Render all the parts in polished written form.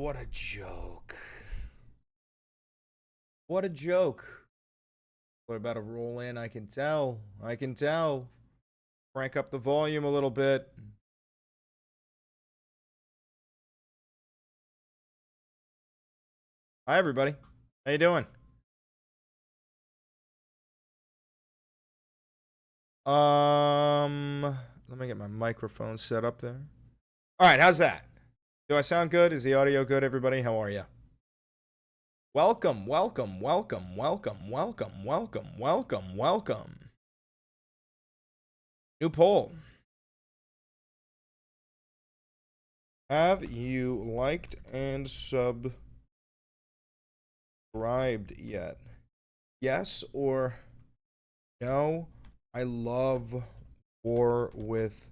what a joke. What a joke. We're about to roll in, I can tell. I can tell. Crank up the volume a little bit. Hi, everybody. How you doing? Let me get my microphone set up there. All right, how's that? Do I sound good? Is the audio good, everybody? How are you? Welcome, welcome, welcome, welcome, welcome, welcome, welcome, welcome. New poll. Have you liked and subscribed yet? Yes or no? I love war with...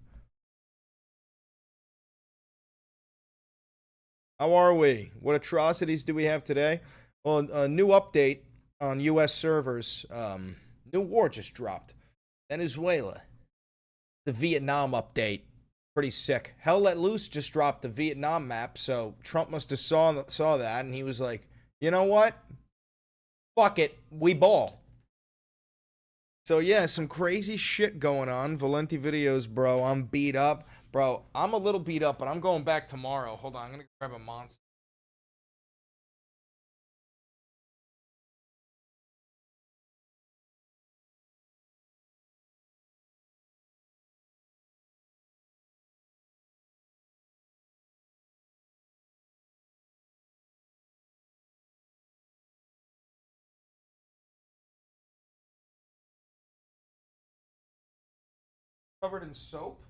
How are we? What atrocities do we have today? Well, a new update on U.S. servers. New war just dropped. Venezuela. The Vietnam update. Pretty sick. Hell Let Loose just dropped the Vietnam map, so Trump must have saw that, and he was like, you know what? Fuck it. We ball. So yeah, some crazy shit going on. Valenti videos, bro. I'm beat up. Bro, I'm a little beat up, but I'm going back tomorrow. Hold on, I'm gonna grab a monster. Covered in soap?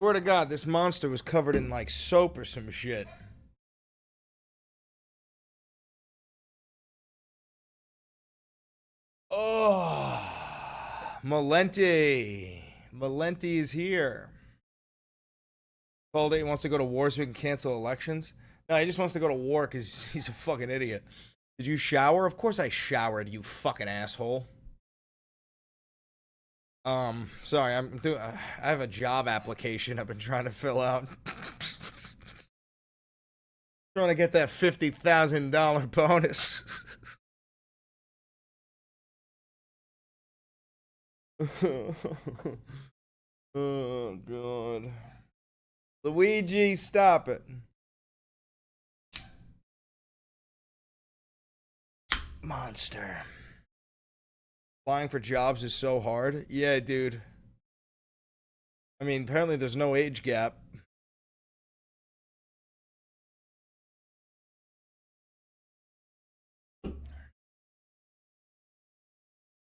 Swear to God, this monster was covered in like soap or some shit. Oh, Malenti. Malenti is here. Called it. He wants to go to war so we can cancel elections. No, he just wants to go to war because he's a fucking idiot. Did you shower? Of course I showered, you fucking asshole. Sorry, I have a job application I've been trying to fill out. Trying to get that $50,000 bonus. Oh, God. Luigi, stop it. Monster. Applying for jobs is so hard. Yeah, dude. I mean, apparently there's no age gap.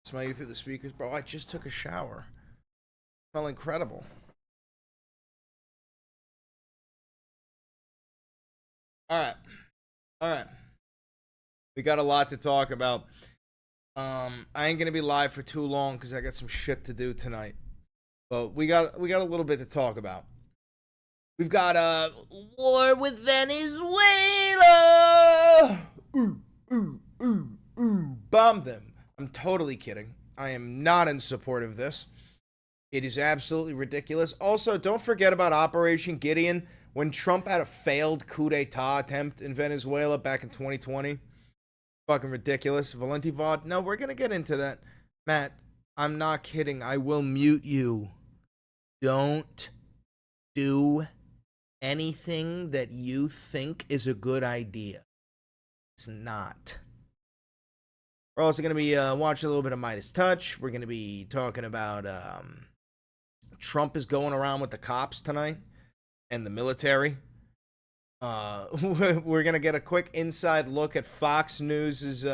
Smell you through the speakers. Bro, I just took a shower. Smell incredible. Alright. Alright. We got a lot to talk about. I ain't gonna be live for too long because I got some shit to do tonight. But we got a little bit to talk about. We've got a war with Venezuela. Bomb them. I'm totally kidding. I am not in support of this. It is absolutely ridiculous. Also, don't forget about Operation Gideon when Trump had a failed coup d'etat attempt in Venezuela back in 2020. Fucking ridiculous. Valenti VOD. No, we're going to get into that. Matt, I'm not kidding. I will mute you. Don't do anything that you think is a good idea. It's not. We're also going to be watching a little bit of Midas Touch. We're going to be talking about Trump is going around with the cops tonight and the military. We're going to get a quick inside look at Fox News'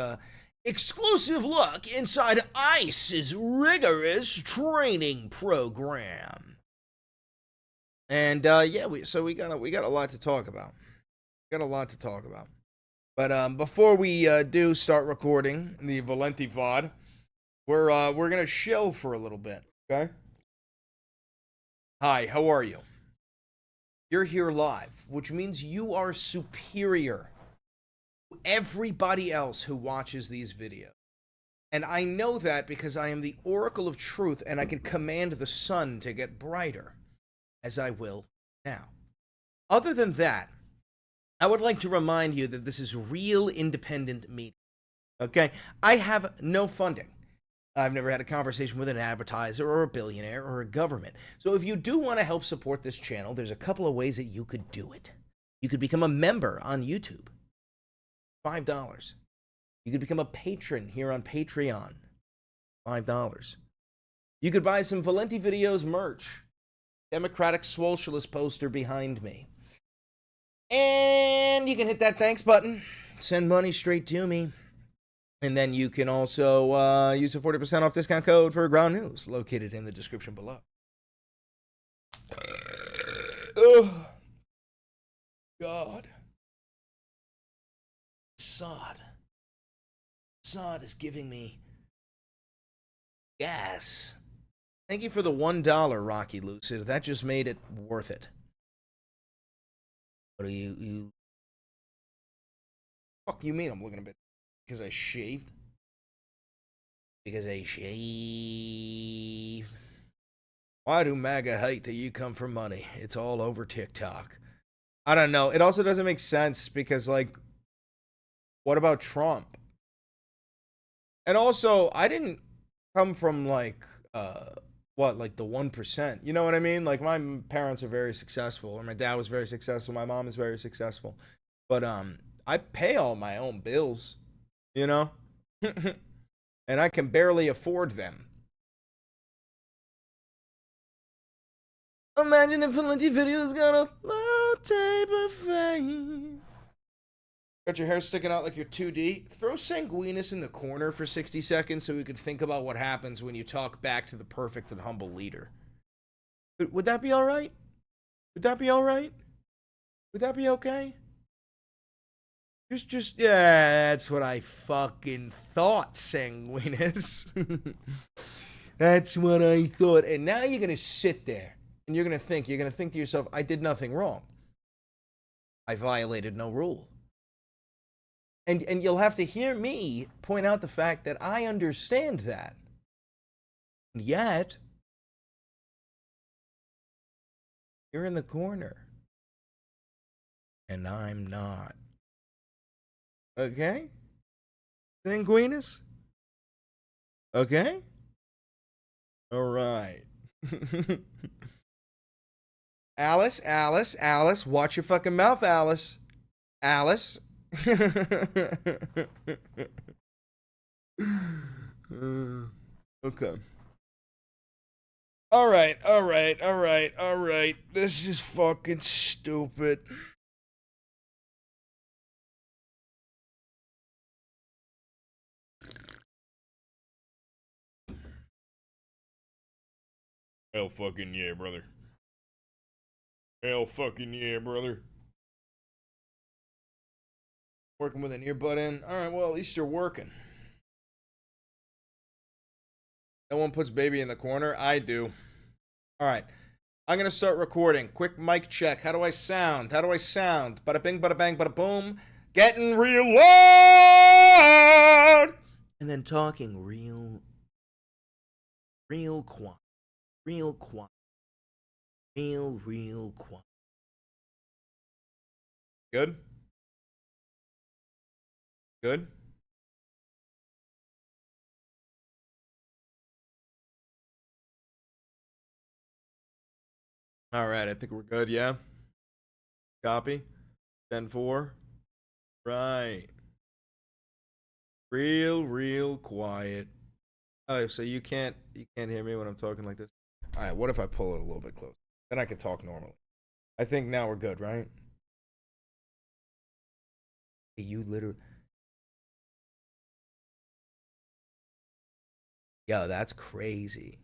exclusive look inside ICE's rigorous training program. And yeah, we got a lot to talk about. Got a lot to talk about. But before we do start recording the Valenti VOD, we're gonna chill for a little bit. Okay. Hi, how are you? You're here live, which means you are superior to everybody else who watches these videos. And I know that because I am the oracle of truth and I can command the sun to get brighter, as I will now. Other than that, I would like to remind you that this is real independent media. Okay? I have no funding. I've never had a conversation with an advertiser or a billionaire or a government. So if you do want to help support this channel, there's a couple of ways that you could do it. You could become a member on YouTube. $5. You could become a patron here on Patreon. $5. You could buy some Valenti Videos merch. Democratic Socialist poster behind me. And you can hit that thanks button. Send money straight to me. And then you can also use a 40% off discount code for Ground News, located in the description below. Oh, God. Sod is giving me gas. Thank you for the $1, Rocky Lucid. That just made it worth it. What do you... Fuck you mean I'm looking a bit... Because I shaved? Because I shaved. Why do MAGA hate that you come for money? It's all over TikTok. I don't know. It also doesn't make sense because, like, what about Trump? And also, I didn't come from, like, like the 1%. You know what I mean? Like, my parents are very successful, or my dad was very successful, my mom is very successful. But, I pay all my own bills. You know? And I can barely afford them. Imagine if Valenti Videos got a low taper fame. Got your hair sticking out like you're 2D? Throw Sanguinus in the corner for 60 seconds so we could think about what happens when you talk back to the perfect and humble leader. Would that be alright? Would that be alright? Would that be okay? Yeah, that's what I fucking thought, Sanguinus. That's what I thought. And now you're going to sit there and you're going to think to yourself, I did nothing wrong. I violated no rule. And you'll have to hear me point out the fact that I understand that. And yet, you're in the corner. And I'm not. Okay? Sanguinus? Okay? Alright. Alice, watch your fucking mouth, Alice. Alice. Okay. Alright. This is fucking stupid. Hell fucking yeah, brother. Hell fucking yeah, brother. Working with an earbud in? Alright, well, at least you're working. No one puts baby in the corner? I do. Alright. I'm gonna start recording. Quick mic check. How do I sound? Bada bing, bada bang, bada boom. Getting real loud! And then talking real quiet. Real quiet. Real quiet. Good? Good? Alright, I think we're good, yeah? Copy. 10-4. Right. Real quiet. Oh, so you can't hear me when I'm talking like this? Alright, what if I pull it a little bit closer? Then I can talk normally. I think now we're good, right? You literally... Yo, that's crazy.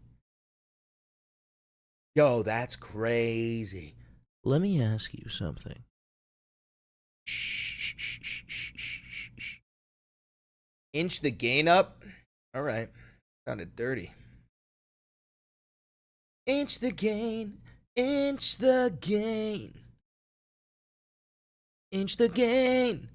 Yo, that's crazy. Let me ask you something. Inch the gain up. All right. Sounded dirty. Inch the gain. Inch the gain. Inch the gain.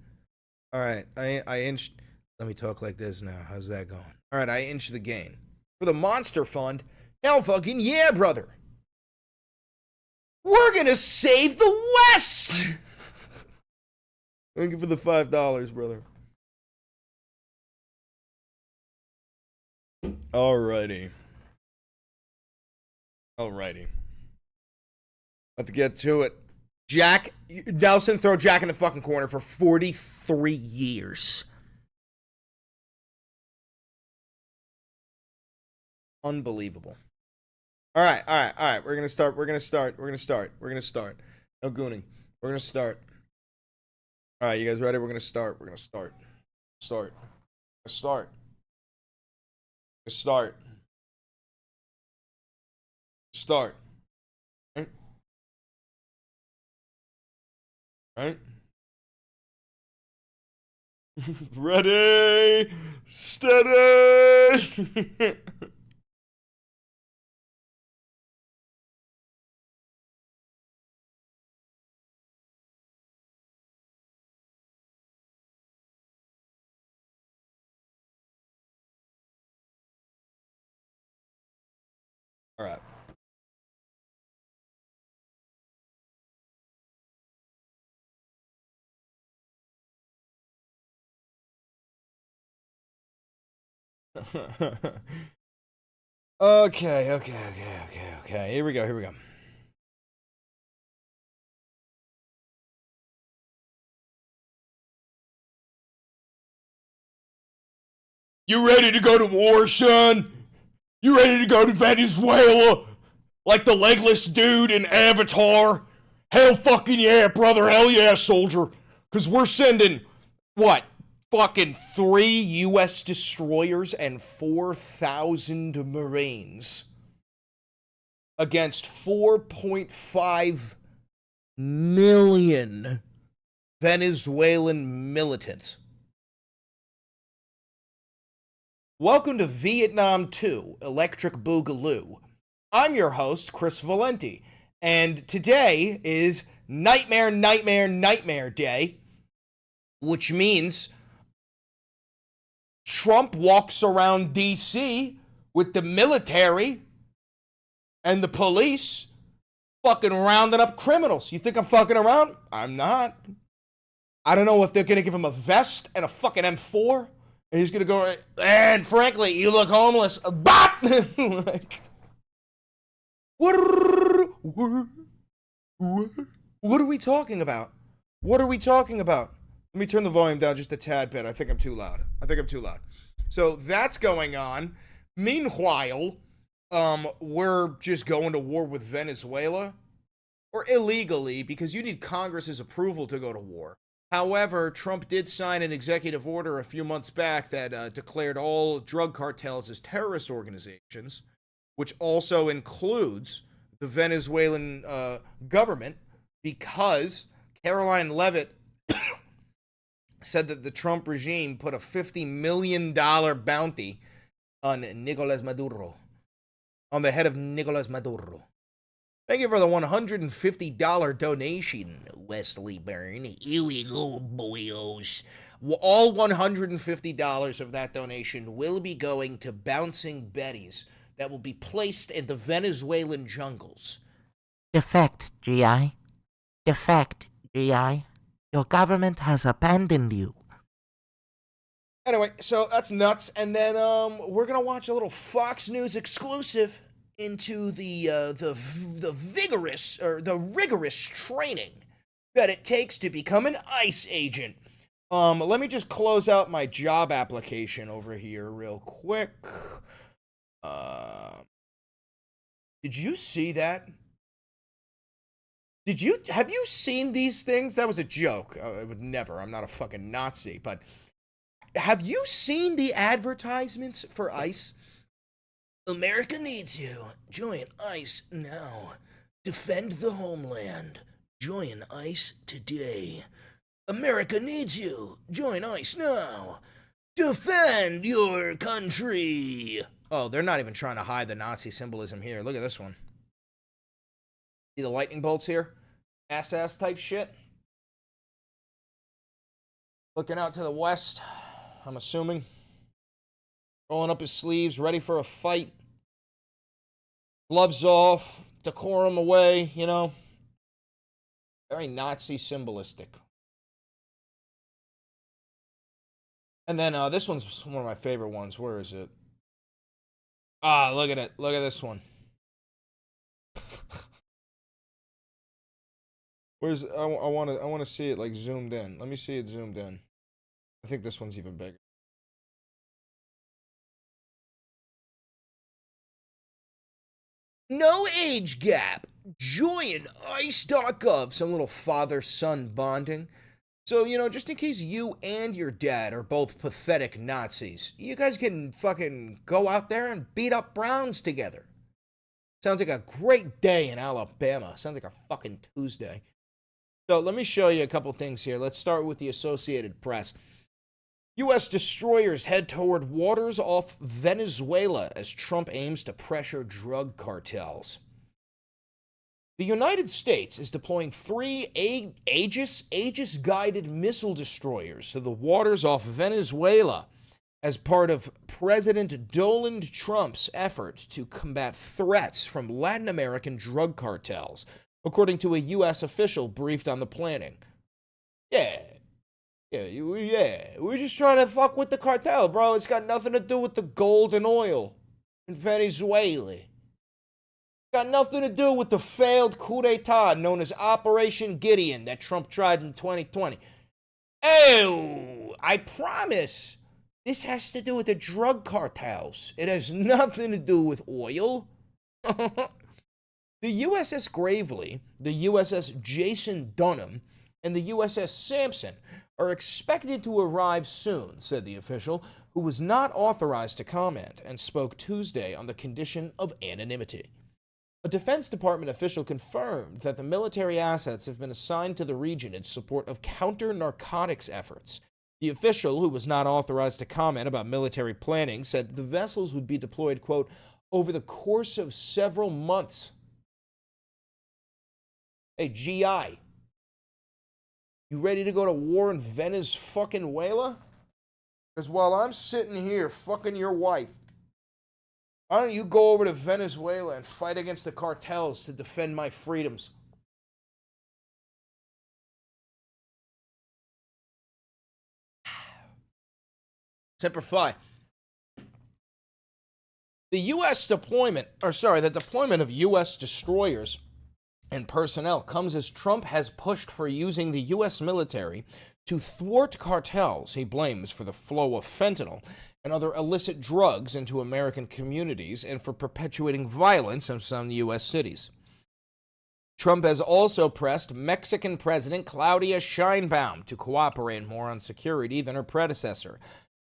All right. I inched. Let me talk like this now. How's that going? All right. I inched the gain. For the Monster Fund. Hell fucking yeah, brother. We're going to save the West. Thank you for the $5, brother. Alrighty. Let's get to it. Jack, Nelson, throw Jack in the fucking corner for 43 years. Unbelievable. All right. We're gonna start. No gooning. We're gonna start. All right, you guys ready? We're gonna start. Start. Right? Ready, steady. All right. Okay. Here we go. You ready to go to war, son? You ready to go to Venezuela? Like the legless dude in Avatar? Hell fucking yeah, brother. Hell yeah, soldier. Because we're sending, what? Fucking 3 U.S. destroyers and 4,000 Marines against 4.5 million Venezuelan militants. Welcome to Vietnam 2, Electric Boogaloo. I'm your host, Chris Valenti, and today is Nightmare Day, which means Trump walks around D.C. with the military and the police fucking rounding up criminals. You think I'm fucking around? I'm not. I don't know if they're going to give him a vest and a fucking M4, and he's going to go, and frankly, you look homeless. Bop! Like, what are we talking about? Let me turn the volume down just a tad bit. I think I'm too loud. So that's going on. Meanwhile, we're just going to war with Venezuela. Or illegally, because you need Congress's approval to go to war. However, Trump did sign an executive order a few months back that declared all drug cartels as terrorist organizations, which also includes the Venezuelan government, because Caroline Leavitt said that the Trump regime put a $50 million bounty on Nicolas Maduro, on the head of Nicolas Maduro. Thank you for the $150 donation, Wesley Byrne. Here we go, boyos. All $150 of that donation will be going to bouncing Bettys that will be placed in the Venezuelan jungles. Defect, GI. Defect, GI. Your government has abandoned you. Anyway, so that's nuts. And then we're going to watch a little Fox News exclusive into the rigorous training that it takes to become an ICE agent. Let me just close out my job application over here real quick. Did you see that? Have you seen these things? That was a joke. I would never. I'm not a fucking Nazi, but have you seen the advertisements for ICE? America needs you. Join ICE now. Defend the homeland. Join ICE today. America needs you. Join ICE now. Defend your country. Oh, they're not even trying to hide the Nazi symbolism here. Look at this one. See the lightning bolts here? Ass type shit. Looking out to the west, I'm assuming. Rolling up his sleeves, ready for a fight. Gloves off, decorum away, you know. Very Nazi symbolistic. And then this one's one of my favorite ones. Where is it? Ah, look at it. Look at this one. Where's I want to see it like zoomed in. Let me see it zoomed in. I think this one's even bigger. No age gap. Join ICE.gov. Some little father-son bonding. So, you know, just in case you and your dad are both pathetic Nazis, you guys can fucking go out there and beat up Browns together. Sounds like a great day in Alabama. Sounds like a fucking Tuesday. So let me show you a couple things here. Let's start with the Associated Press. U.S. destroyers head toward waters off Venezuela as Trump aims to pressure drug cartels. The United States is deploying 3 Aegis-guided missile destroyers to the waters off Venezuela as part of President Donald Trump's effort to combat threats from Latin American drug cartels, according to a U.S. official briefed on the planning. Yeah, we're just trying to fuck with the cartel, bro. It's got nothing to do with the gold and oil in Venezuela. Got nothing to do with the failed coup d'etat known as Operation Gideon that Trump tried in 2020. Oh, I promise. This has to do with the drug cartels. It has nothing to do with oil. The USS Gravely, the USS Jason Dunham, and the USS Sampson are expected to arrive soon, said the official, who was not authorized to comment and spoke Tuesday on the condition of anonymity. A Defense Department official confirmed that the military assets have been assigned to the region in support of counter-narcotics efforts. The official, who was not authorized to comment about military planning, said the vessels would be deployed, quote, over the course of several months. Hey, GI, you ready to go to war in Venezuela? Because while I'm sitting here fucking your wife, why don't you go over to Venezuela and fight against the cartels to defend my freedoms? Semper Fi. The deployment of U.S. destroyers and personnel comes as Trump has pushed for using the U.S. military to thwart cartels he blames for the flow of fentanyl and other illicit drugs into American communities and for perpetuating violence in some U.S. cities. Trump has also pressed Mexican President Claudia Sheinbaum to cooperate more on security than her predecessor,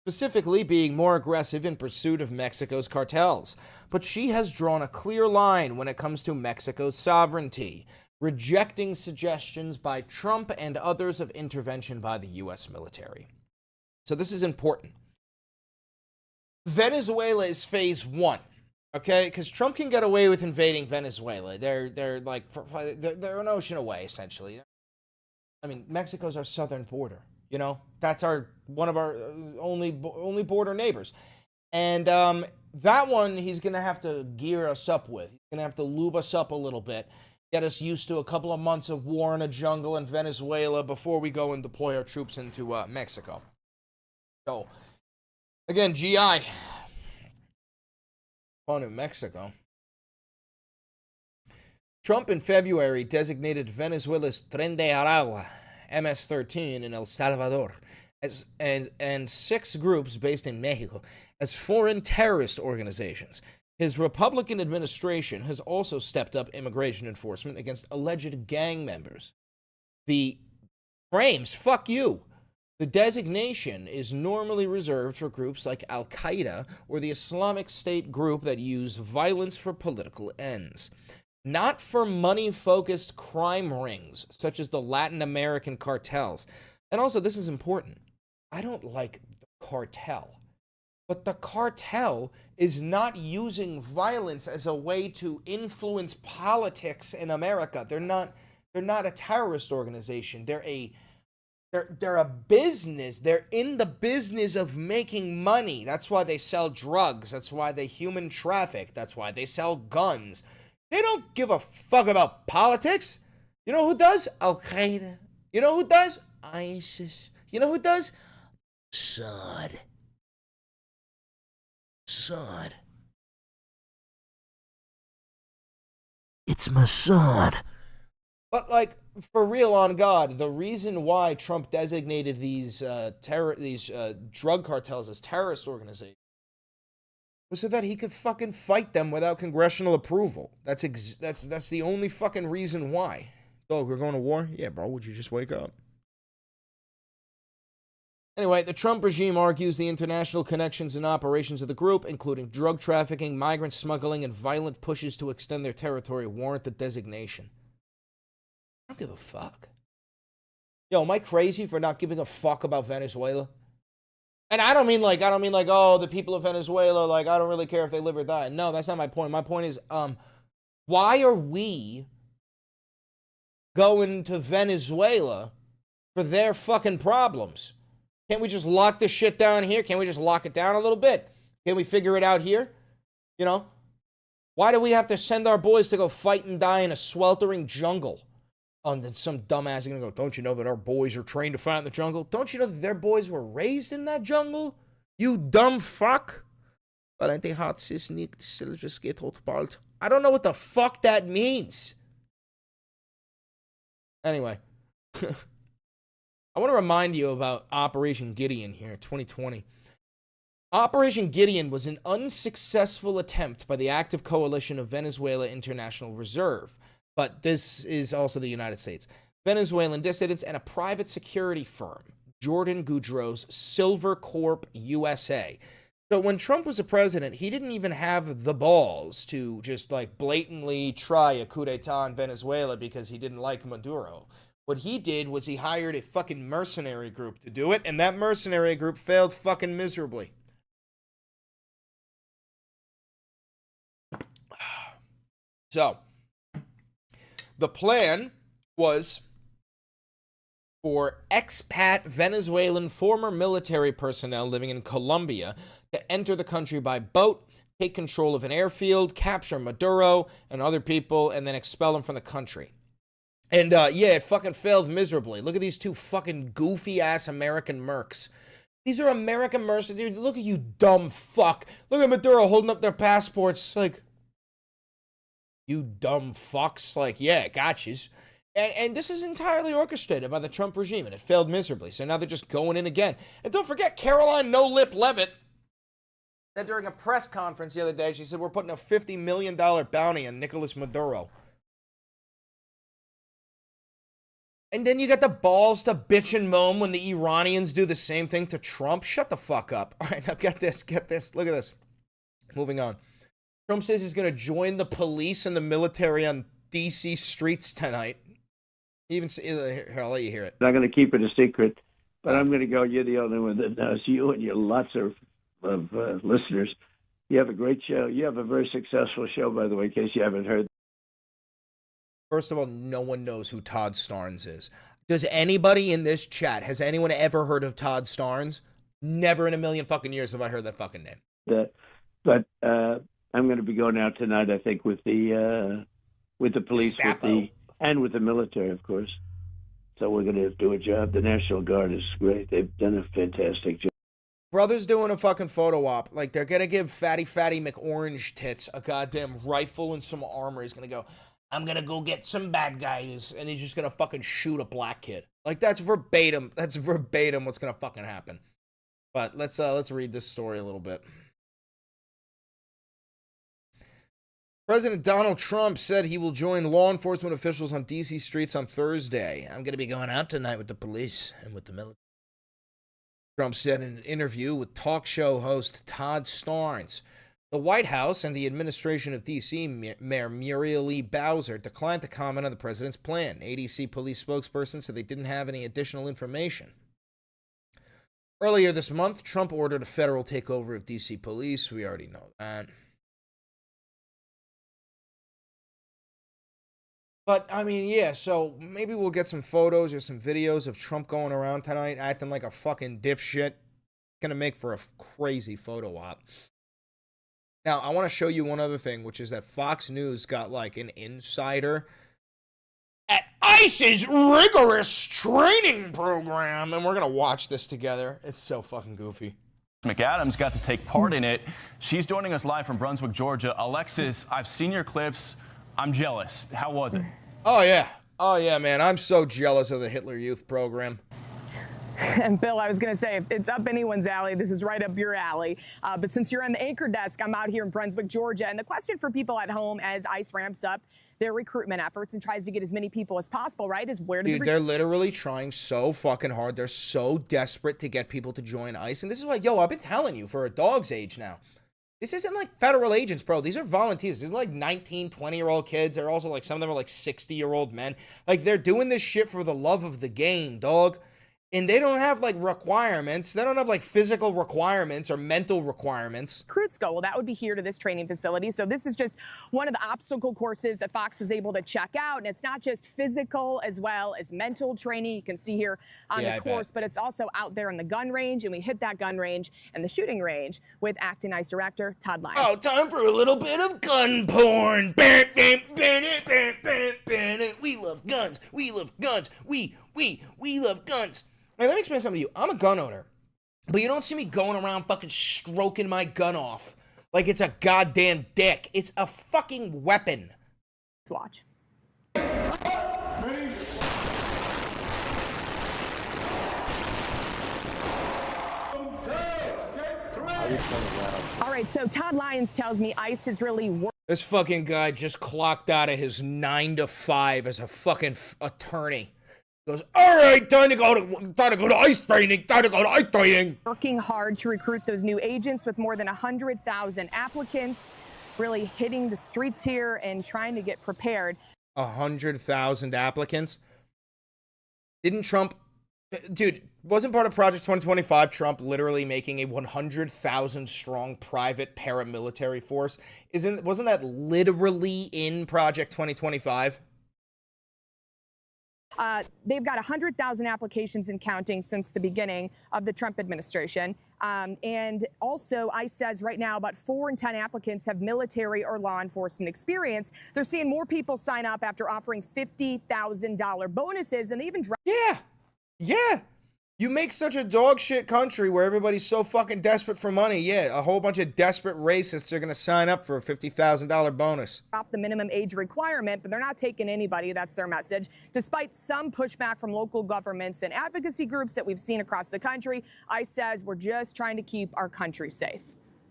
specifically being more aggressive in pursuit of Mexico's cartels. But she has drawn a clear line when it comes to Mexico's sovereignty, rejecting suggestions by Trump and others of intervention by the U.S. military. So this is important. Venezuela is phase 1, okay? Because Trump can get away with invading Venezuela. They're an ocean away, essentially. I mean, Mexico's our southern border. You know, that's one of our only border neighbors. And that one he's going to have to gear us up with. He's going to have to lube us up a little bit, get us used to a couple of months of war in a jungle in Venezuela before we go and deploy our troops into Mexico. So, again, GI. On in Mexico. Trump in February designated Venezuela's Tren de Aragua, MS-13 in El Salvador, and 6 groups based in Mexico as foreign terrorist organizations. His Republican administration has also stepped up immigration enforcement against alleged gang members. The fuck you. The designation is normally reserved for groups like Al-Qaeda or the Islamic State group that use violence for political ends. Not for money-focused crime rings, such as the Latin American cartels. And also, this is important. I don't like the cartel. But the cartel is not using violence as a way to influence politics in America. They're not a terrorist organization. They're a business. They're in the business of making money. That's why they sell drugs. That's why they human traffic. That's why they sell guns. They don't give a fuck about politics. You know who does? Al-Qaeda. You know who does? ISIS. You know who does? Assad. It's Mossad. But like, for real on God, the reason why Trump designated these drug cartels as terrorist organizations was so that he could fucking fight them without congressional approval. That's the only fucking reason why. Oh, we're going to war? Yeah, bro, would you just wake up? Anyway, the Trump regime argues the international connections and operations of the group, including drug trafficking, migrant smuggling, and violent pushes to extend their territory, warrant the designation. I don't give a fuck. Yo, am I crazy for not giving a fuck about Venezuela? And I don't mean like, oh, the people of Venezuela, like, I don't really care if they live or die. No, that's not my point. My point is, why are we going to Venezuela for their fucking problems? Can't we just lock this shit down here? Can't we just lock it down a little bit? Can't we figure it out here? You know? Why do we have to send our boys to go fight and die in a sweltering jungle? And then some dumbass is going to go, don't you know that our boys are trained to fight in the jungle? Don't you know that their boys were raised in that jungle? You dumb fuck. I don't know what the fuck that means. Anyway. I want to remind you about Operation Gideon here, 2020. Operation Gideon was an unsuccessful attempt by the active coalition of Venezuela International Reserve, but this is also the United States, Venezuelan dissidents, and a private security firm, Jordan Goudreau's Silver Corp USA. So when Trump was a president, he didn't even have the balls to just like blatantly try a coup d'etat in Venezuela because he didn't like Maduro. What he did was he hired a fucking mercenary group to do it, and that mercenary group failed fucking miserably. So, the plan was for expat Venezuelan former military personnel living in Colombia to enter the country by boat, take control of an airfield, capture Maduro and other people, and then expel them from the country. And, yeah, it fucking failed miserably. Look at these two fucking goofy-ass American mercs. These are American mercenaries. Look at you, dumb fuck. Look at Maduro holding up their passports. Like, you dumb fucks. Like, yeah, gotchas. And this is entirely orchestrated by the Trump regime, and it failed miserably. So now they're just going in again. And don't forget, Caroline No Lip Levitt said during a press conference the other day, she said, we're putting a $50 million bounty on Nicolas Maduro. And then you got the balls to bitch and moan when the Iranians do the same thing to Trump. Shut the fuck up. All right, now get this. Look at this. Moving on. Trump says he's going to join the police and the military on D.C. streets tonight. Even here, I'll let you hear it. I'm not going to keep it a secret, but I'm going to go. You're the only one that knows. You and your lots of listeners. You have a great show. You have a very successful show, by the way, in case you haven't heard. First of all, no one knows who Todd Starnes is. Does anybody in this chat, has anyone ever heard of Todd Starnes? Never in a million fucking years have I heard that fucking name. But I'm going to be going out tonight, I think, with the police, and with the military, of course. So we're going to do a job. The National Guard is great. They've done a fantastic job. Brother's doing a fucking photo op. Like, they're going to give Fatty McOrange Tits a goddamn rifle and some armor. He's going to go, I'm going to go get some bad guys, and he's just going to fucking shoot a black kid. Like, that's verbatim. That's verbatim what's going to fucking happen. But let's read this story a little bit. President Donald Trump said he will join law enforcement officials on D.C. streets on Thursday. I'm going to be going out tonight with the police and with the military. Trump said in an interview with talk show host Todd Starnes. The White House and the administration of D.C. Mayor Muriel E. Bowser declined to comment on the president's plan. ADC police spokesperson said they didn't have any additional information. Earlier this month, Trump ordered a federal takeover of D.C. police. We already know that. But, I mean, yeah, so maybe we'll get some photos or some videos of Trump going around tonight acting like a fucking dipshit. Gonna make for a crazy photo op. Now, I want to show you one other thing, which is that Fox News got, like, an insider at ICE's rigorous training program, and we're gonna watch this together. It's so fucking goofy. McAdams got to take part in it. She's joining us live from Brunswick, Georgia. Alexis, I've seen your clips. I'm jealous. How was it? Oh, yeah. Oh, yeah, man. I'm so jealous of the Hitler Youth program. And Bill, I was going to say, if it's up anyone's alley, this is right up your alley. But since you're on the anchor desk, I'm out here in Brunswick, Georgia. And the question for people at home as ICE ramps up their recruitment efforts and tries to get as many people as possible, right, is where do they're literally trying so fucking hard. They're so desperate to get people to join ICE. And this is why, yo, I've been telling you for a dog's age now. This isn't like federal agents, bro. These are volunteers. These are like 19, 20-year-old kids. They're also like, some of them are like 60-year-old men. Like, they're doing this shit for the love of the game, dog. And they don't have like requirements. They don't have like physical requirements or mental requirements. recruits go? Well, that would be here to this training facility. So this is just one of the obstacle courses that Fox was able to check out. And it's not just physical as well as mental training. You can see here on the course, but it's also out there in the gun range. And we hit that gun range and the shooting range with acting ICE Director Todd Lyons. Oh, time for a little bit of gun porn. We love guns. We love guns. We love guns. Now, let me explain something to you. I'm a gun owner, but you don't see me going around fucking stroking my gun off like it's a goddamn dick. It's a fucking weapon. Let's watch. All right, so Todd Lyons tells me ICE is really working. This fucking guy just clocked out of his 9 to 5 as a fucking attorney. Goes, all right, time to go to ICE training, Working hard to recruit those new agents with more than 100,000 applicants, really hitting the streets here and trying to get prepared. 100,000 applicants? Didn't Trump, dude, wasn't part of Project 2025 Trump literally making a 100,000 strong private paramilitary force? Wasn't that literally in Project 2025? They've got 100,000 applications and counting since the beginning of the Trump administration. And also, ICE says right now about 4 in 10 applicants have military or law enforcement experience. They're seeing more people sign up after offering $50,000 bonuses, and they even Yeah. You make such a dog shit country where everybody's so fucking desperate for money. Yeah, a whole bunch of desperate racists are going to sign up for a $50,000 bonus. Drop the minimum age requirement, but they're not taking anybody. That's their message. Despite some pushback from local governments and advocacy groups that we've seen across the country, ICE says we're just trying to keep our country safe.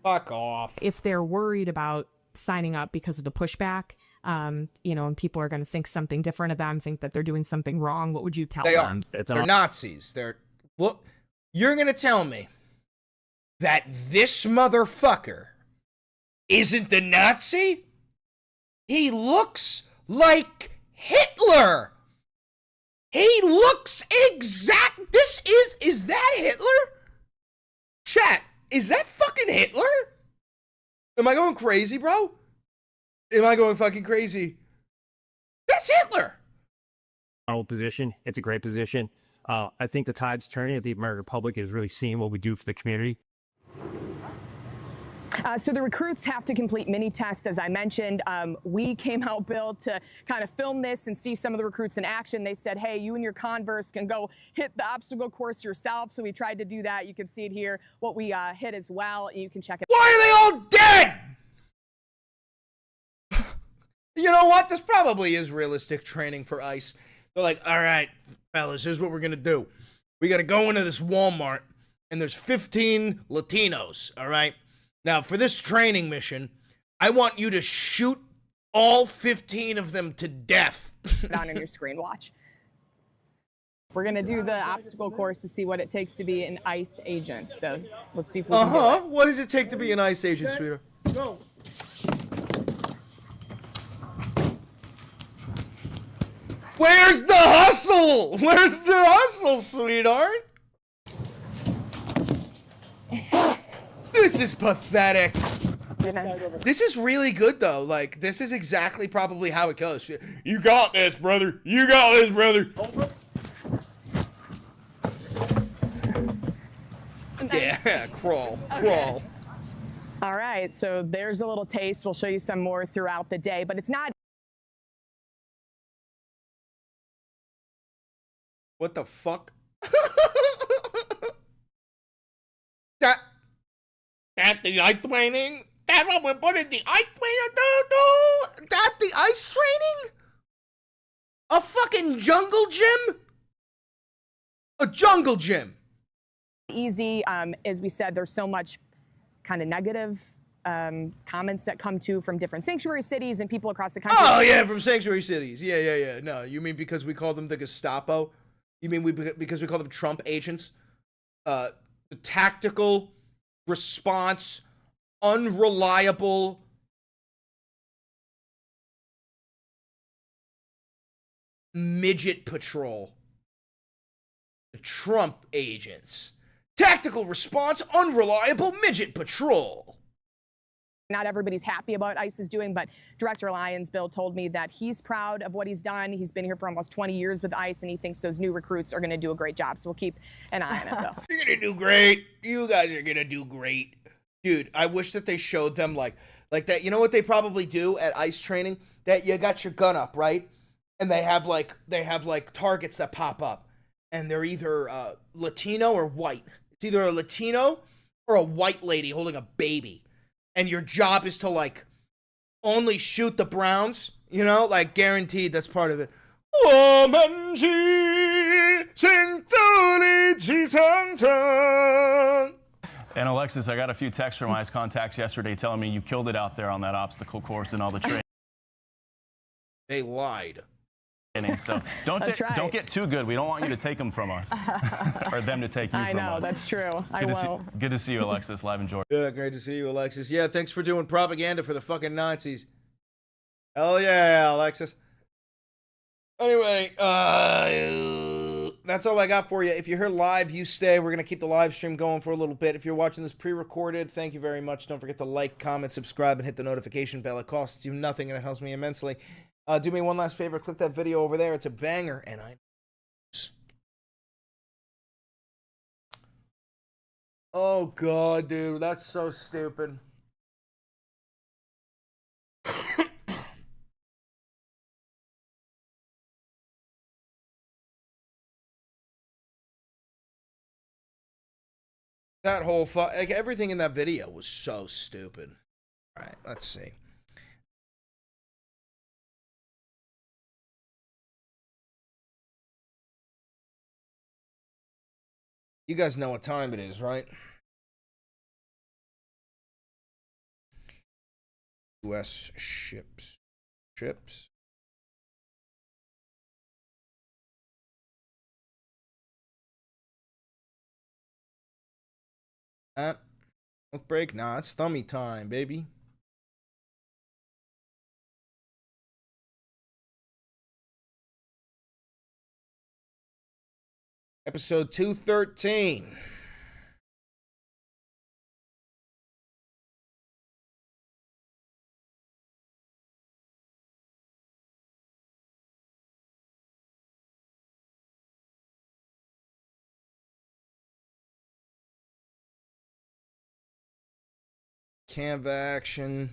Fuck off. If they're worried about signing up because of the pushback, and people are going to think something different of them, think that they're doing something wrong, what would you tell them? They're Nazis. Look, you're going to tell me that this motherfucker isn't the Nazi? He looks like Hitler. He looks is that Hitler? Chat, is that fucking Hitler? Am I going crazy, bro? Am I going fucking crazy? That's Hitler. Position. It's a great position. I think the tide's turning. The American public is really seeing what we do for the community. So the recruits have to complete mini tests, as I mentioned. We came out, Bill, to kind of film this and see some of the recruits in action. They said, hey, you and your Converse can go hit the obstacle course yourself. So we tried to do that. You can see it here, what we hit as well. You can check it. Why are they all dead? You know what? This probably is realistic training for ICE. They're like, all right, fellas, here's what we're going to do. We got to go into this Walmart, and there's 15 Latinos, all right? Now, for this training mission, I want you to shoot all 15 of them to death. Down on your screen, watch. We're going to do the obstacle course to see what it takes to be an ICE agent. So let's see if we can do it. What does it take to be an ICE agent, sweetheart? Go. Where's the hustle? Where's the hustle, sweetheart? This is pathetic. You know? This is really good though. Like, this is exactly probably how it goes. You got this, brother. You got this, brother. Yeah, crawl. All right, so there's a little taste. We'll show you some more throughout the day, but it's not. What the fuck? That the ice training? That's what we're putting the ice training? That the ice training? A fucking jungle gym? A jungle gym. Easy. As we said, there's so much kind of negative comments that come from different sanctuary cities and people across the country. Oh, yeah, from sanctuary cities. Yeah. No, you mean because we call them the Gestapo? You mean because we call them Trump agents? The tactical response, unreliable, midget patrol. The Trump agents. Tactical response, unreliable midget patrol. Not everybody's happy about ICE is doing, but Director Lyons, Bill, told me that he's proud of what he's done. He's been here for almost 20 years with ICE, and he thinks those new recruits are going to do a great job. So we'll keep an eye on it, Bill. You're going to do great. You guys are going to do great. Dude, I wish that they showed them like that. You know what they probably do at ICE training? That you got your gun up, right? And they have like targets that pop up. And they're either Latino or white. It's either a Latino or a white lady holding a baby. And your job is to, like, only shoot the Browns. You know? Like, guaranteed that's part of it. And Alexis, I got a few texts from ICE contacts yesterday telling me you killed it out there on that obstacle course and all the training. They lied. So don't get too good. We don't want you to take them from us. Or them to take you from us. I know, that's true. I will. Good to see you, Alexis, live in Georgia. Yeah, great to see you, Alexis. Yeah, thanks for doing propaganda for the fucking Nazis. Hell yeah, Alexis. Anyway, that's all I got for you. If you're here live, you stay. We're going to keep the live stream going for a little bit. If you're watching this pre-recorded, thank you very much. Don't forget to like, comment, subscribe, and hit the notification bell. It costs you nothing, and it helps me immensely. Do me one last favor. Click that video over there. It's a banger, and oh, God, dude. That's so stupid. That whole like everything in that video was so stupid. All right, let's see. You guys know what time it is, right? U.S. ships. Smoke break? Nah, it's thummy time, baby. Episode 213. Canva action.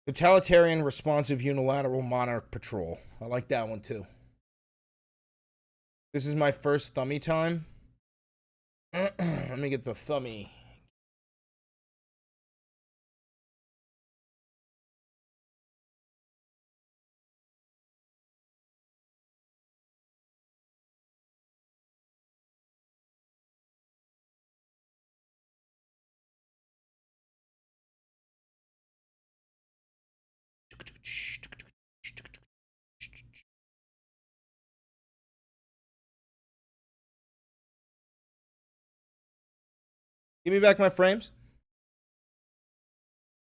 Totalitarian responsive unilateral monarch patrol. I like that one too. This is my first thummy time. Let me get the thummy. Give me back my frames.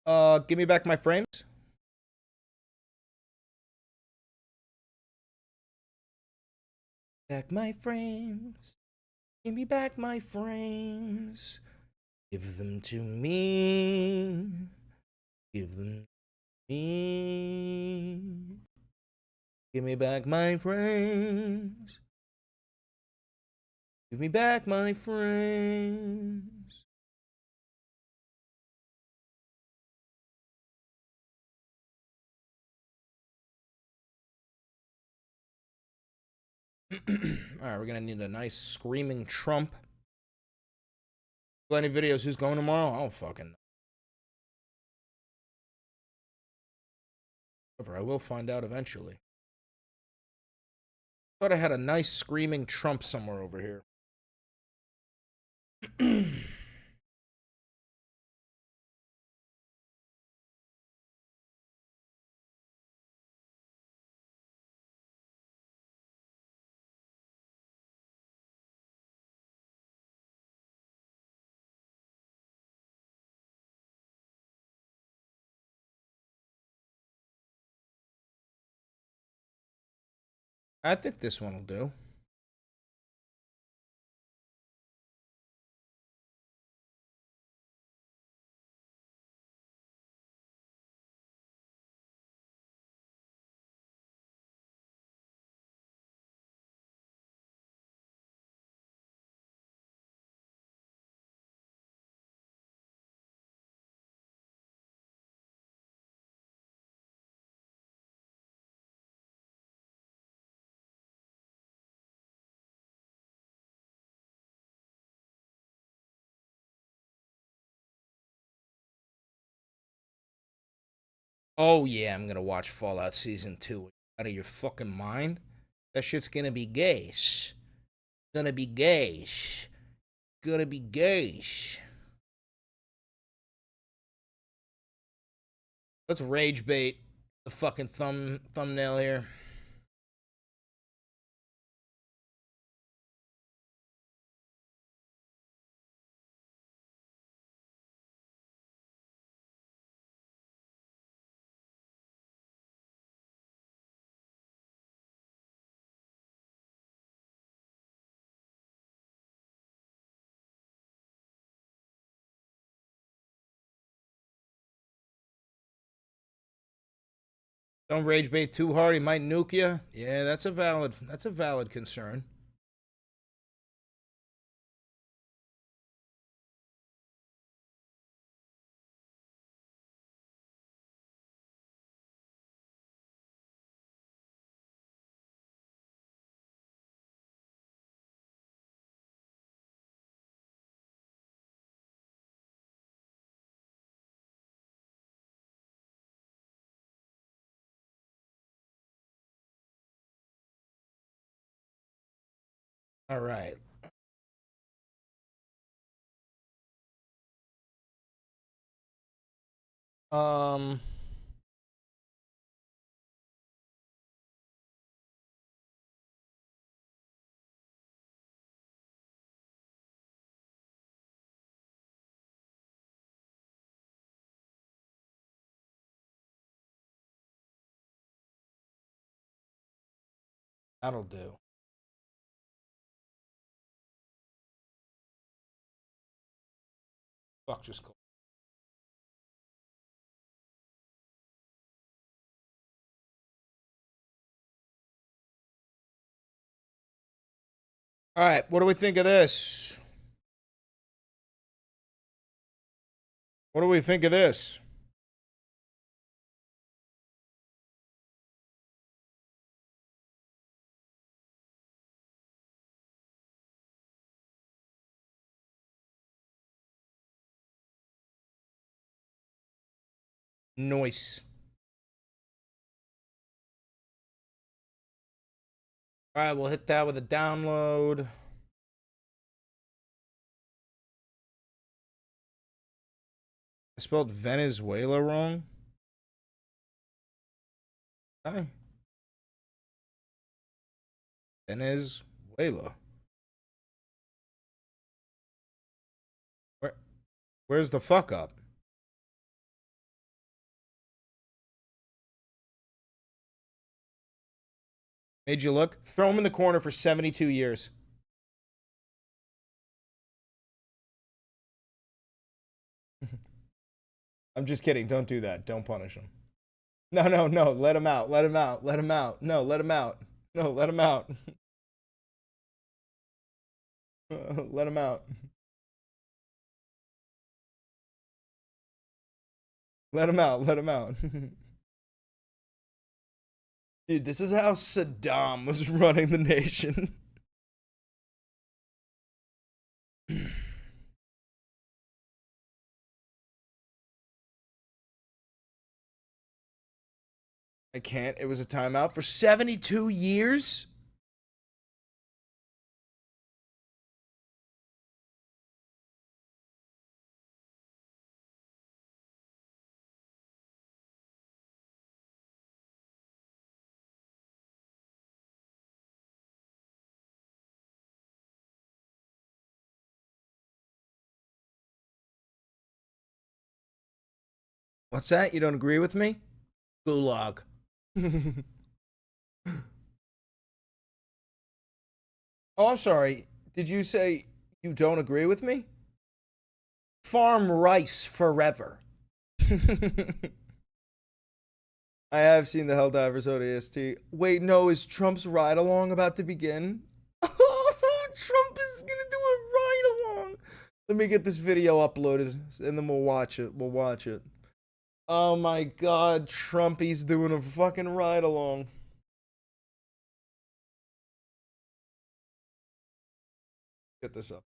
Give me back my frames. Back my frames. Give me back my frames. Give them to me. Give them to me. Give me back my frames. Give me back my frames. Alright, we're gonna need a nice screaming Trump. Any videos who's going tomorrow? I don't fucking know. However, I will find out eventually. Thought I had a nice screaming Trump somewhere over here. I think this one will do. Oh yeah, I'm gonna watch Fallout Season 2. Out of your fucking mind? That shit's gonna be gayish. Gonna be gayish. Gonna be gayish. Let's rage bait the fucking thumbnail here. Don't rage bait too hard, he might nuke you. Yeah, that's a valid concern. All right. Um That'll do. Fuck, just cool. All right, what do we think of this? What do we think of this? Noise. All right, we'll hit that with a download. I spelled Venezuela wrong. Hi. Venezuela. Where's the fuck up? Made you look? Throw him in the corner for 72 years. I'm just kidding. Don't do that. Don't punish him. No, no, no. Let him out. Let him out. Let him out. No, let him out. No, let him out. Let him out. Let him out. Let him out. Dude, this is how Saddam was running the nation. I can't. It was a timeout for 72 years? What's that? You don't agree with me? Gulag. Oh, I'm sorry. Did you say you don't agree with me? Farm rice forever. I have seen the Helldivers ODST. Wait, no, is Trump's ride along about to begin? Trump is gonna do a ride along. Let me get this video uploaded and then we'll watch it. We'll watch it. Oh my god, Trumpy's doing a fucking ride along. Get this up.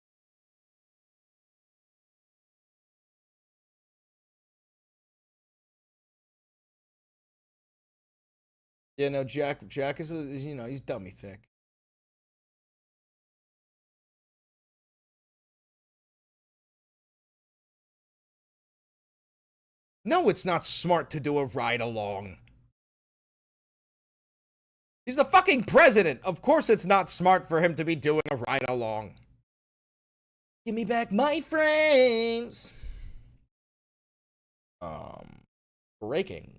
Yeah, no, Jack is, you know, he's dummy thick. No, it's not smart to do a ride along. He's the fucking president. Of course it's not smart for him to be doing a ride along. Give me back my frames. Breaking.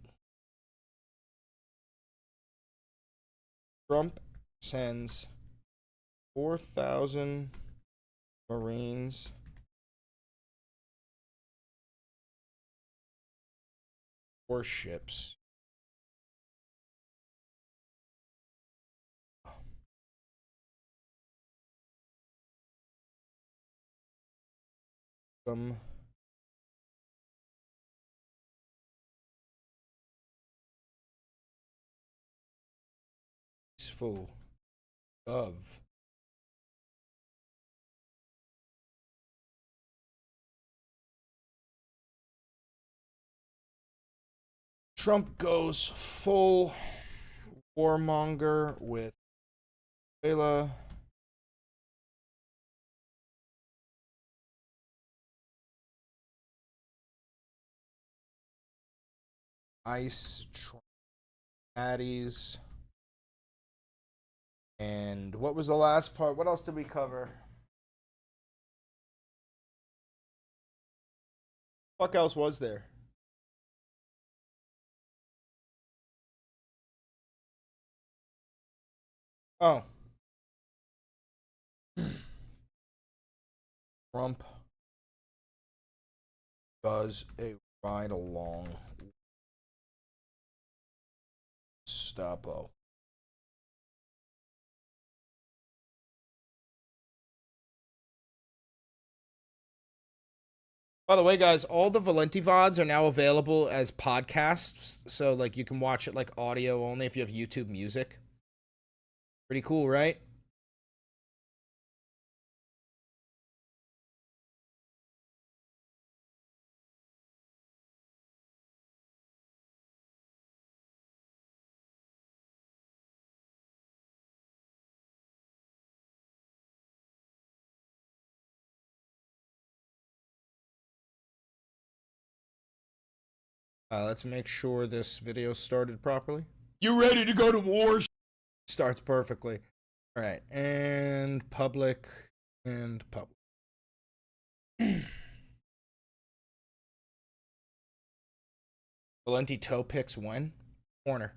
Trump sends 4,000 Marines warships from peaceful of Trump goes full warmonger with Venezuela. Ice Addies. And what was the last part? What else did we cover? What else was there? Oh. Trump does a ride along Stapo. By the way, guys, all the Valenti VODs are now available as podcasts. So, like, you can watch it, like, audio only if you have YouTube Music. Pretty cool, right? Let's make sure this video started properly. You ready to go to war? Starts perfectly. All right, and public and public. Valenti toe picks when? Corner.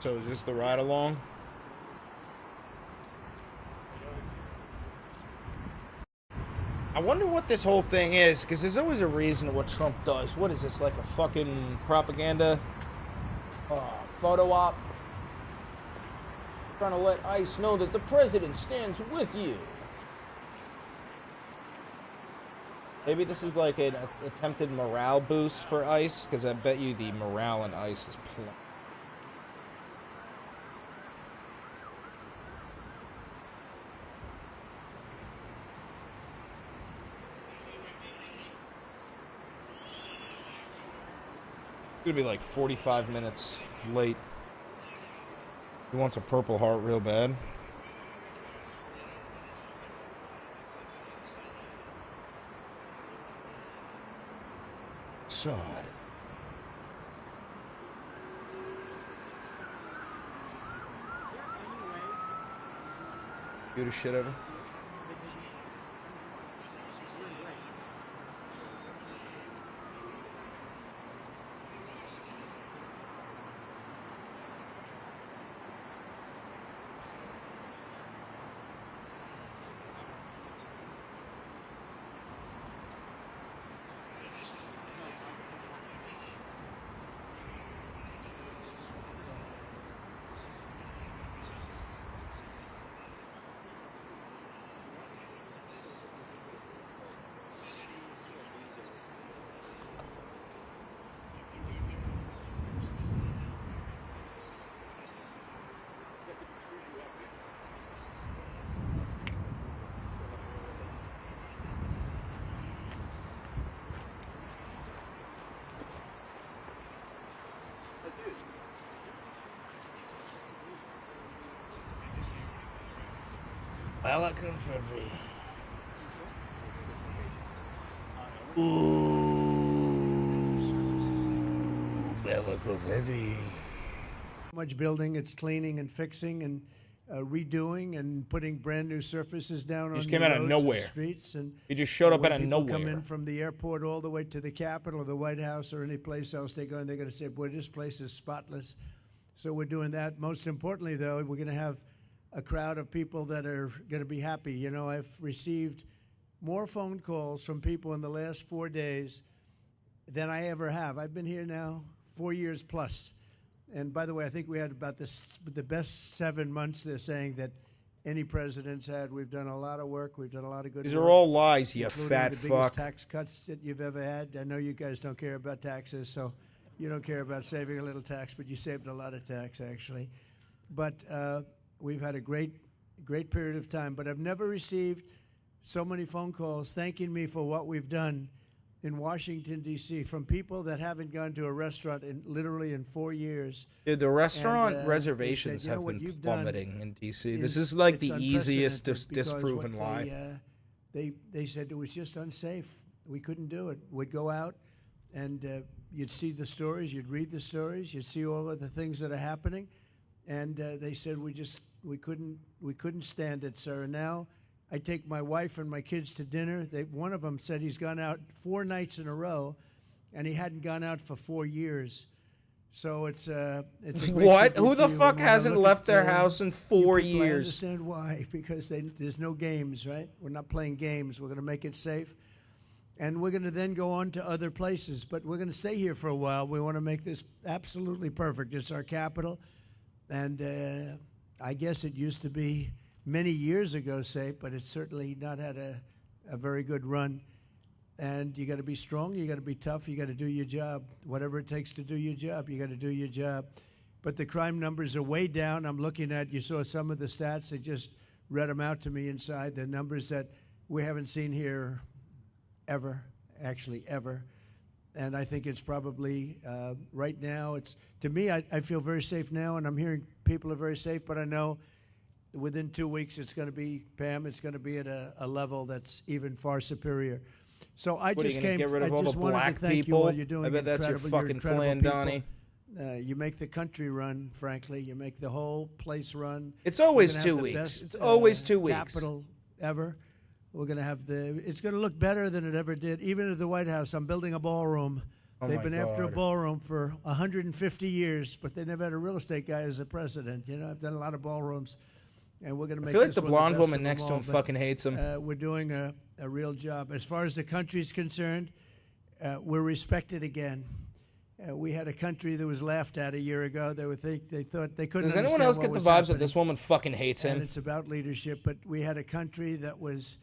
So is this the ride along? I wonder what this whole thing is, because there's always a reason to what Trump does. What is this, like a fucking propaganda photo op? Trying to let ICE know that the president stands with you. Maybe this is like an attempted morale boost for ICE, because I bet you the morale in ICE is plummeting. Gonna be like 45 minutes late. He wants a Purple Heart real bad. Sod. Cutest shit ever. Bella Confetti. Ooh, Bella Confetti. Much building, it's cleaning and fixing and redoing and putting brand new surfaces down on Just the came out of roads nowhere. and streets. And He just showed up when out of people nowhere. come in from the airport all the way to the Capitol or the White House or any place else they go, and they're going to say, boy, this place is spotless. So we're doing that. Most importantly, though, we're going to have a crowd of people that are going to be happy. You know, I've received more phone calls from people in the last 4 days than I ever have. I've been here now 4 years plus. And by the way, I think we had about the best 7 months they're saying that any president's had. We've done a lot of work. We've done a lot of good These work. are all lies, you including fat the fuck. biggest tax cuts that you've ever had. I know you guys don't care about taxes, so you don't care about saving a little tax, but you saved a lot of tax, actually. But we've had a great period of time. But I've never received so many phone calls thanking me for what we've done in Washington, D.C., from people that haven't gone to a restaurant literally in 4 years. Dude, the restaurant And, reservations they said, have what been you've done plummeting in D.C. This is like the easiest disproven lie. They said it was just unsafe. We couldn't do it. We'd go out, and you'd see the stories, you'd read the stories, you'd see all of the things that are happening, and they said we couldn't stand it, sir. And now I take my wife and my kids to dinner. One of them said he's gone out 4 nights in a row, and he hadn't gone out for 4 years. So it's a great What? tribute Who to the you. fuck And when I hasn't look left at, their house in 4 you people, I years? understand why, because there's no games, right? We're not playing games. We're going to make it safe. And we're going to then go on to other places. But we're going to stay here for a while. We want to make this absolutely perfect. It's our capital. And I guess it used to be many years ago safe, but it's certainly not had a very good run. And you got to be strong. You got to be tough. You got to do your job. Whatever it takes to do your job, you got to do your job. But the crime numbers are way down. I'm looking at, you saw some of the stats. They just read them out to me inside. The numbers that we haven't seen here ever, actually ever. And I think it's probably right now, to me, I feel very safe now, and I'm hearing people are very safe, but I know within 2 weeks it's going to be, Pam, it's going to be at a level that's even far superior. So I What, are you just gonna came, get rid of I all just the wanted black to thank people? you all. You're doing I bet that's your incredible. You're fucking incredible plan, people. Donnie. You make the country run, frankly. You make the whole place run. It's always We're gonna 2 have the weeks. best, It's always 2 weeks. Capital ever. We're going to have it's going to look better than it ever did. Even at the White House, I'm building a ballroom Oh They've my been after a God. ballroom for 150 years, but they never had a real estate guy as a president. You know, I've done a lot of ballrooms, and we're going to I make feel like this the one blonde best woman of them next to all, him but, fucking hates him. We're doing a real job. As far as the country's concerned, we're respected again. We had a country that was laughed at a year ago. They thought they couldn't. Does anyone understand else what get the was vibes that happening. this woman fucking hates And him? it's about leadership. But we had a country that was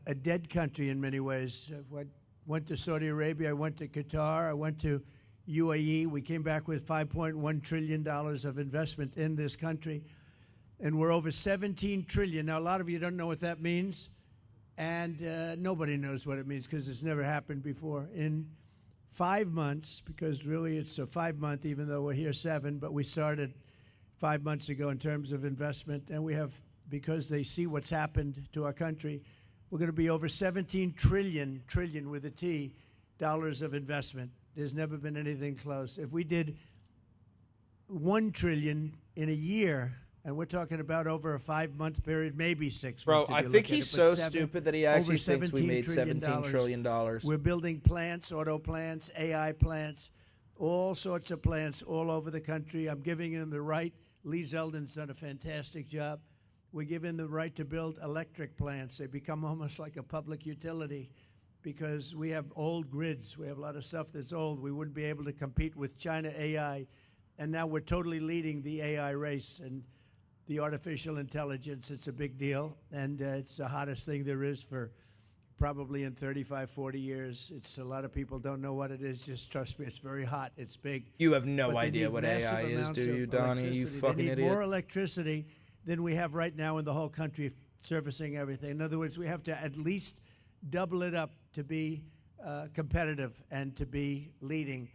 a dead country in many ways. I went to Saudi Arabia. I went to Qatar. I went to UAE. We came back with $5.1 trillion of investment in this country. And we're over 17 trillion. Now, a lot of you don't know what that means. And nobody knows what it means because it's never happened before. In 5 months, because really it's a 5-month, even though we're here 7, but we started 5 months ago in terms of investment. And we have, because they see what's happened to our country, we're going to be over 17 trillion with a T, dollars of investment. There's never been anything close. If we did 1 trillion in a year, and we're talking about over a 5-month period, maybe 6 Bro, months. I think he's so stupid that he actually over thinks we made $17 $17 trillion. We're building plants, auto plants, AI plants, all sorts of plants all over the country. I'm giving them the right. Lee Zeldin's done a fantastic job. We're giving them the right to build electric plants. They become almost like a public utility because we have old grids. We have a lot of stuff that's old. We wouldn't be able to compete with China AI. And now we're totally leading the AI race. And the artificial intelligence, it's a big deal, and it's the hottest thing there is for probably in 35, 40 years. It's a lot of people don't know what it is. Just trust me, it's very hot. It's big. You have no But they idea need what massive AI is, amounts do of you, Donnie? You electricity. fucking They need idiot. more electricity than we have right now in the whole country servicing everything. In other words, we have to at least double it up to be competitive and to be leading.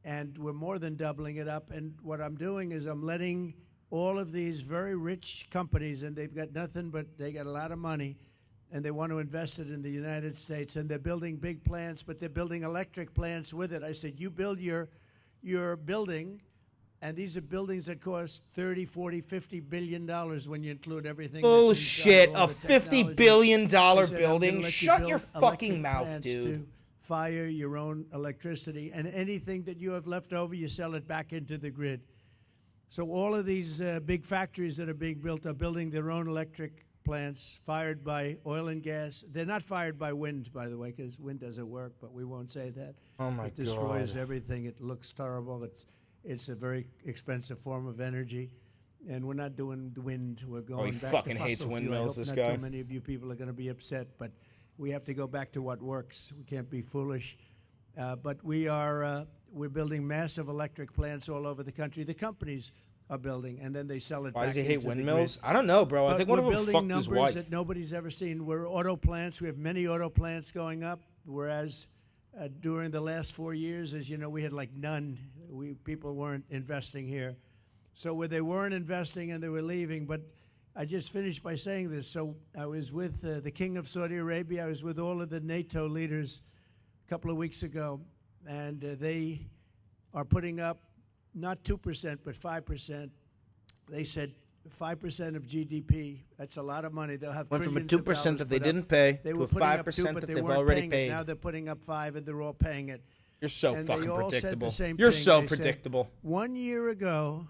And we're more than doubling it up. And what I'm doing is I'm letting all of these very rich companies, and they've got nothing but they got a lot of money, and they want to invest it in the United States, and they're building big plants, but they're building electric plants with it. I said, you build your building, and these are buildings that cost 30, 40, 50 billion dollars when you include everything. Bullshit, that's a $50 billion building. Shut your build fucking electric mouth, plants dude. to fire your own electricity, and anything that you have left over, you sell it back into the grid. So all of these big factories that are being built are building their own electric plants fired by oil and gas. They're not fired by wind, by the way, because wind doesn't work, but we won't say that. Oh, my It destroys God. everything. It looks terrible. It's a very expensive form of energy. And we're not doing wind. We're going he back fucking to hates fossil fuel. windmills, I hope this not guy. too many of you people are going to be upset, but we have to go back to what works. We can't be foolish. But we're building massive electric plants all over the country. The companies are building, and then they sell it Why back does he hate into the windmills? grid. I don't know, bro. I But think one of we're them building fucked his numbers wife. that nobody's ever seen. We're auto plants. We have many auto plants going up, whereas during the last 4 years, as you know, we had like none. People weren't investing here. So where they weren't investing and they were leaving. But I just finished by saying this. So I was with the King of Saudi Arabia. I was with all of the NATO leaders a couple of weeks ago, and they are putting up not 2%, but 5%. They said 5% of GDP. That's a lot of money. They'll have Went from a trillions of 2% dollars that they put didn't up. pay They to were a putting up 5% 2, but that they they've weren't already paying paid. It. Now they're putting up 5, and they're all paying it. You're so And they fucking all said the predictable. same You're thing. so They said, predictable. 1 year ago,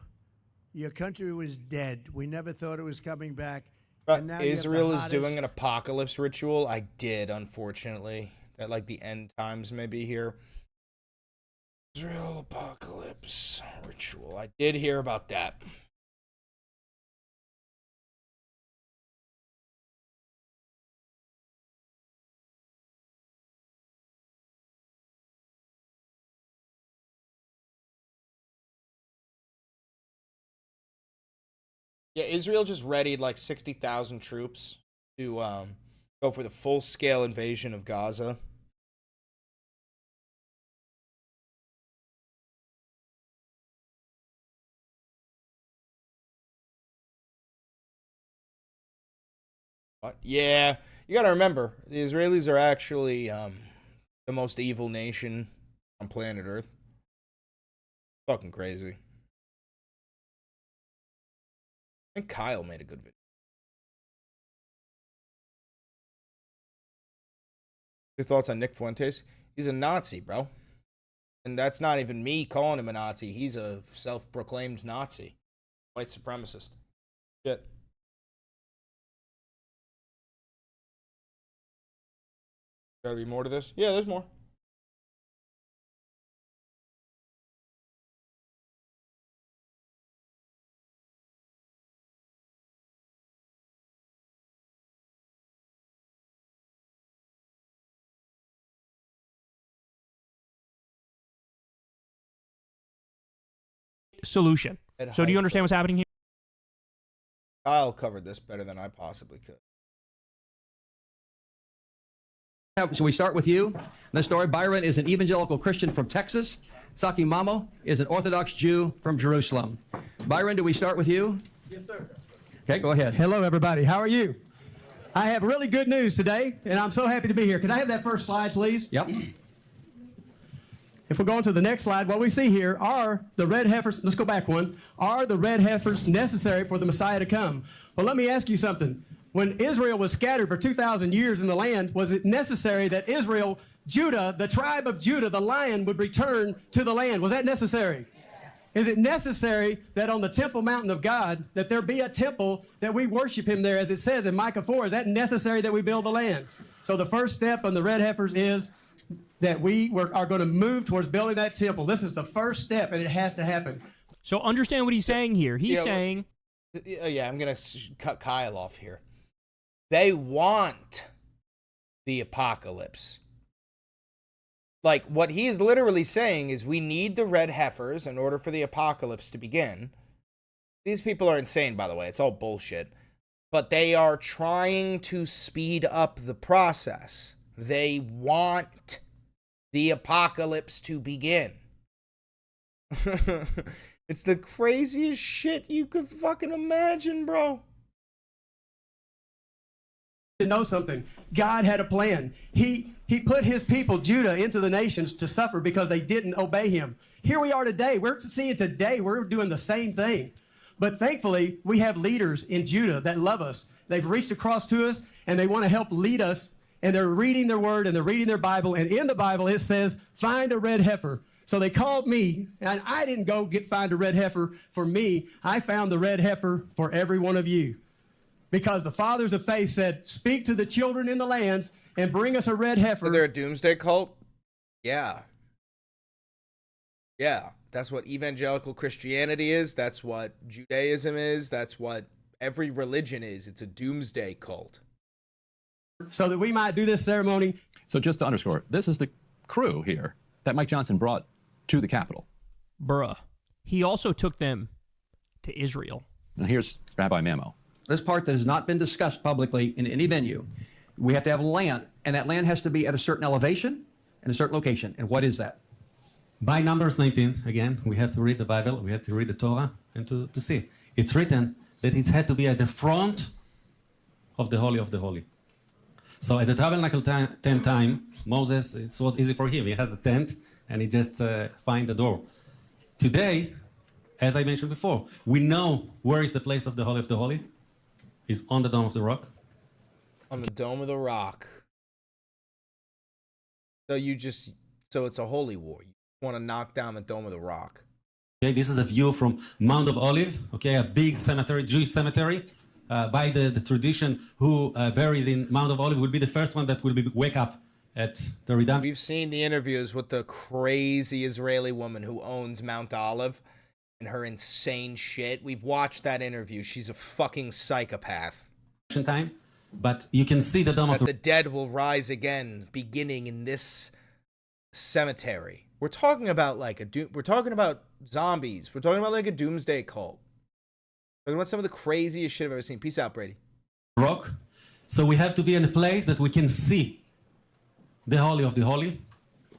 your country was dead. We never thought it was coming back. But And now you have the Israel is doing hottest- an apocalypse ritual. I did, unfortunately. That like the end times maybe here. Israel apocalypse ritual. I did hear about that. Yeah, Israel just readied like 60,000 troops to go for the full-scale invasion of Gaza. What? Yeah, you got to remember, the Israelis are actually the most evil nation on planet Earth. Fucking crazy. I think Kyle made a good video. Your thoughts on Nick Fuentes? He's a Nazi, bro. And that's not even me calling him a Nazi. He's a self-proclaimed Nazi. White supremacist. Shit. Gotta be more to this? Yeah, there's more. Solution. So do you understand what's happening here? Kyle covered this better than I possibly could. So we start with you. In the story, Byron is an evangelical Christian from Texas. Saki Mamo is an Orthodox Jew from Jerusalem. Byron, do we start with you? Yes, sir. Okay, go ahead. Hello, everybody. How are you? I have really good news today, and I'm so happy to be here. Can I have that first slide, please? Yep. If we go on to the next slide, what we see here are the red heifers. Let's go back one. Are the red heifers necessary for the Messiah to come? Well, let me ask you something. When Israel was scattered for 2,000 years in the land, was it necessary that Israel, Judah, the tribe of Judah, the lion, would return to the land? Was that necessary? Is it necessary that on the temple mountain of God, that there be a temple that we worship him there, as it says in Micah 4? Is that necessary that we build the land? So the first step on the red heifers is that we are going to move towards building that temple. This is the first step, and it has to happen. So understand what he's saying here. He's saying... Yeah, I'm going to cut Kyle off here. They want the apocalypse. Like, what he is literally saying is we need the red heifers in order for the apocalypse to begin. These people are insane, by the way. It's all bullshit. But they are trying to speed up the process. They want the apocalypse to begin. It's the craziest shit you could fucking imagine, bro. To know something, God had a plan. He put his people, Judah, into the nations to suffer because they didn't obey him. Here we are today. We're seeing today we're doing the same thing. But thankfully, we have leaders in Judah that love us. They've reached across to us, and they want to help lead us. And they're reading their word, and they're reading their Bible. And in the Bible, it says, find a red heifer. So they called me, and I didn't go find a red heifer for me. I found the red heifer for every one of you. Because the fathers of faith said, speak to the children in the lands and bring us a red heifer. Are they a doomsday cult? Yeah. Yeah. That's what evangelical Christianity is. That's what Judaism is. That's what every religion is. It's a doomsday cult. So that we might do this ceremony. So just to underscore, this is the crew here that Mike Johnson brought to the Capitol. Bruh. He also took them to Israel. Now here's Rabbi Mamo. This part that has not been discussed publicly in any venue. We have to have land, and that land has to be at a certain elevation and a certain location. And what is that? By Numbers 19, again, we have to read the Bible, we have to read the Torah, and to see. It's written that it had to be at the front of the Holy of the Holy. So at the tabernacle tent time, Moses, it was easy for him. He had the tent, and he just find the door. Today, as I mentioned before, we know where is the place of the Holy of the Holy. It's on the Dome of the Rock. On the Dome of the Rock. So it's a holy war. You want to knock down the Dome of the Rock. Okay, this is a view from Mount of Olive. Okay, a big cemetery, Jewish cemetery. By the tradition, who buried in Mount of Olive will be the first one that will wake up at the redemption. We've seen the interviews with the crazy Israeli woman who owns Mount Olive and her insane shit. We've watched that interview. She's a fucking psychopath. Time, but you can see the Dome of the dead will rise again, beginning in this cemetery. We're talking about we're talking about zombies. We're talking about like a doomsday cult. We're talking about some of the craziest shit I've ever seen. Peace out, Brady. Rock. So we have to be in a place that we can see the Holy of the Holy,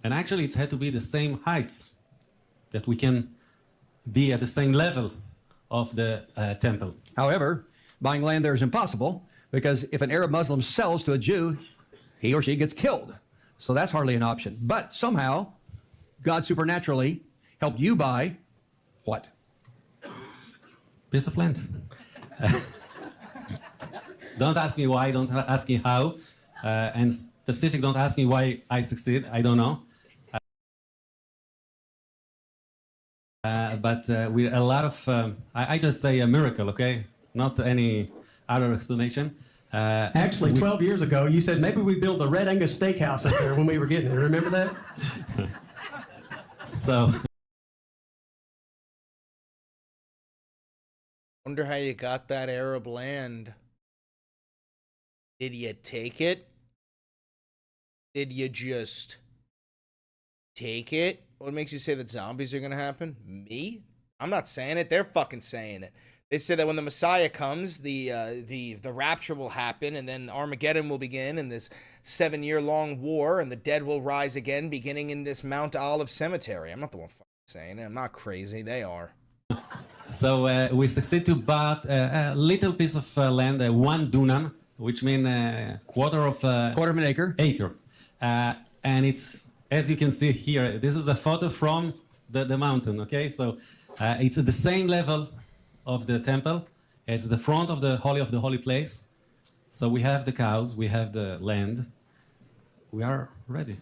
and actually it had to be the same heights that we can be at the same level of the temple. However, buying land there is impossible because if an Arab Muslim sells to a Jew, he or she gets killed. So that's hardly an option. But somehow, God supernaturally helped you buy what? Piece of land. Don't ask me why, don't ask me how, and specific, don't ask me why I succeed. I don't know. but with a lot of, I just say a miracle, okay? Not any other explanation. Actually, 12 years ago, you said maybe we build a Red Angus steakhouse up there when we were getting it. Remember that? So. Wonder how you got that Arab land. Did you take it? Did you just take it? What makes you say that zombies are gonna happen? Me? I'm not saying it. They're fucking saying it. They say that when the Messiah comes, the rapture will happen, and then Armageddon will begin, and this 7-year-long war, and the dead will rise again, beginning in this Mount Olive cemetery. I'm not the one fucking saying it. I'm not crazy. They are. So we succeed to buy a little piece of land, 1 dunam, which means quarter of an acre. And it's, as you can see here, this is a photo from the mountain. Okay, so it's at the same level of the temple. It's the front of the holy place. So we have the cows, we have the land. We are ready.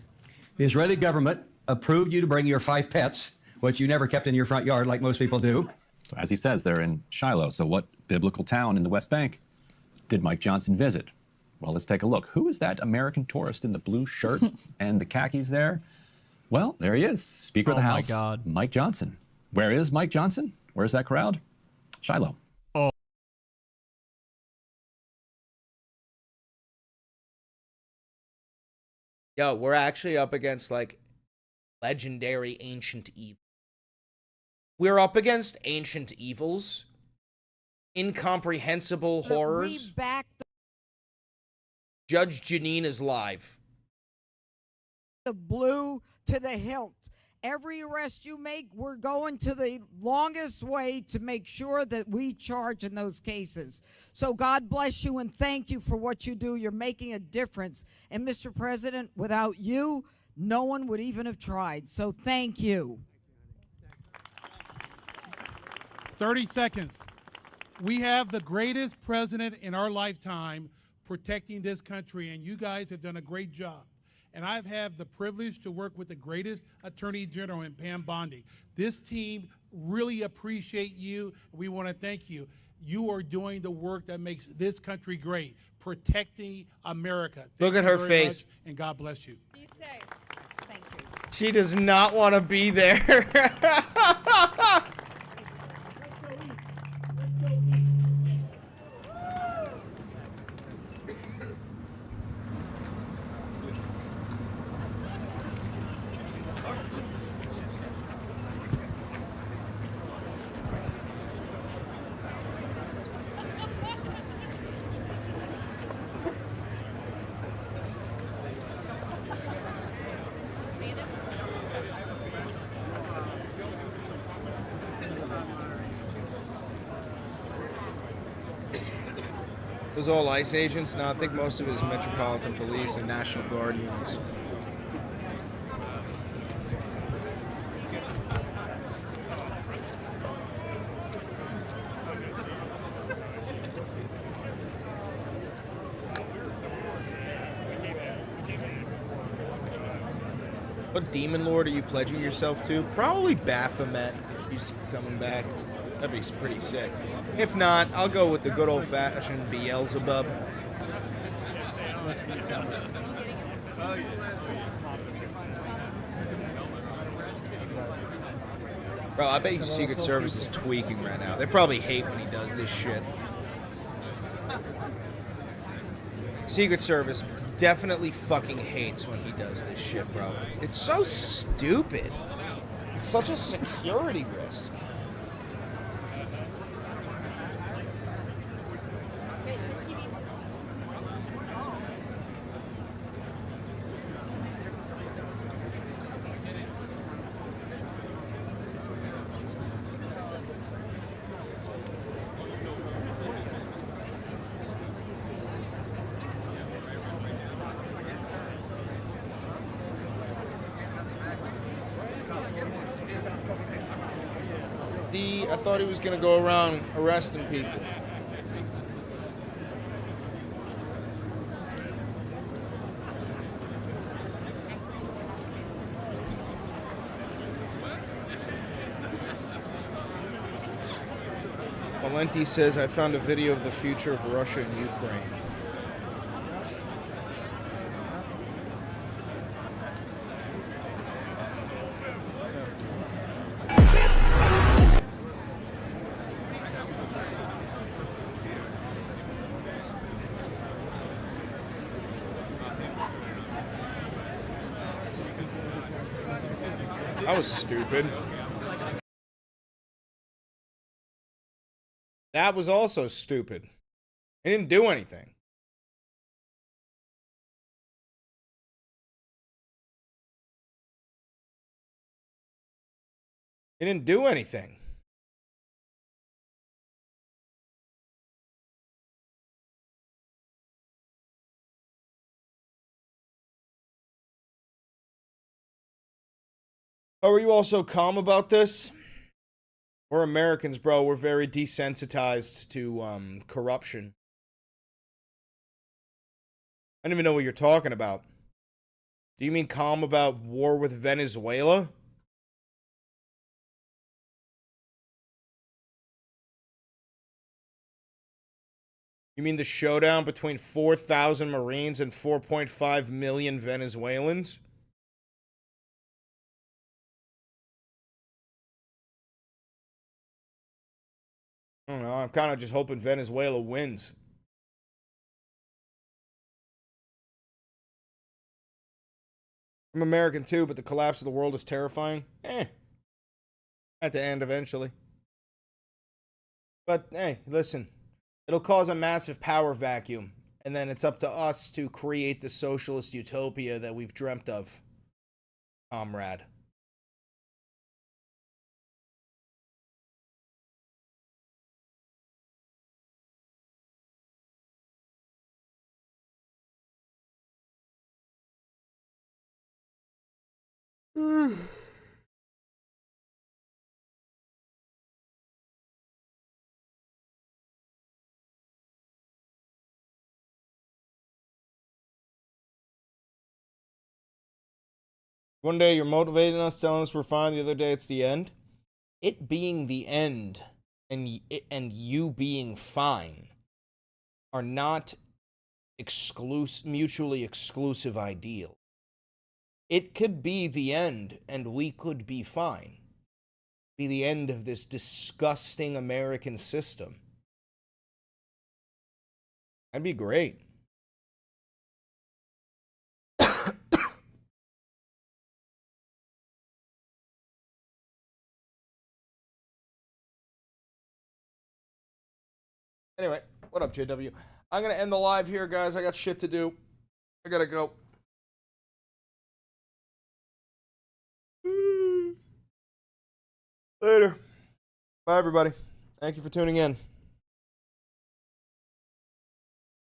The Israeli government approved you to bring your 5 pets, which you never kept in your front yard like most people do. As he says, they're in Shiloh. So what biblical town in the West Bank did Mike Johnson visit? Well, let's take a look. Who is that American tourist in the blue shirt and the khakis there? Well, there he is, Speaker of the House, Mike Johnson. Where is Mike Johnson? Where's that crowd? Shiloh. Yo, we're actually up against, like, legendary ancient evil. We're up against ancient evils, incomprehensible horrors. Judge Janine is live. The blue to the hilt. Every arrest you make, we're going to the longest way to make sure that we charge in those cases. So God bless you and thank you for what you do. You're making a difference. And Mr. President, without you, no one would even have tried. So thank you. 30 seconds. We have the greatest president in our lifetime protecting this country, and you guys have done a great job. And I've had the privilege to work with the greatest Attorney General in Pam Bondi. This team really appreciate you. We want to thank you. You are doing the work that makes this country great, protecting America. Look at her face. And God bless you. Be safe. Thank you. She does not want to be there. Those all ICE agents? No, I think most of it is Metropolitan Police and National Guard units. What demon lord are you pledging yourself to? Probably Baphomet, if she's coming back. That'd be pretty sick. If not, I'll go with the good old-fashioned Beelzebub. Bro, I bet you Secret Service is tweaking right now. They probably hate when he does this shit. Secret Service definitely fucking hates when he does this shit, bro. It's so stupid. It's such a security risk. I thought he was gonna go around arresting people. Valenti says, I found a video of the future of Russia and Ukraine. That was stupid. That was also stupid. It didn't do anything. It didn't do anything. Oh, are you also calm about this? We're Americans, bro. We're very desensitized to corruption. I don't even know what you're talking about. Do you mean calm about war with Venezuela? You mean the showdown between 4,000 Marines and 4.5 million Venezuelans? I don't know. I'm kind of just hoping Venezuela wins. I'm American too, but the collapse of the world is terrifying. At the end eventually. But hey, listen. It'll cause a massive power vacuum. And then it's up to us to create the socialist utopia that we've dreamt of. Comrade. One day you're motivating us, telling us we're fine. The other day it's the end. It being the end and you being fine are not mutually exclusive ideals. It could be the end and we could be fine. Be the end of this disgusting American system. That'd be great. Anyway, what up, JW? I'm going to end the live here, guys. I got shit to do. I got to go. Later. Bye, everybody. Thank you for tuning in.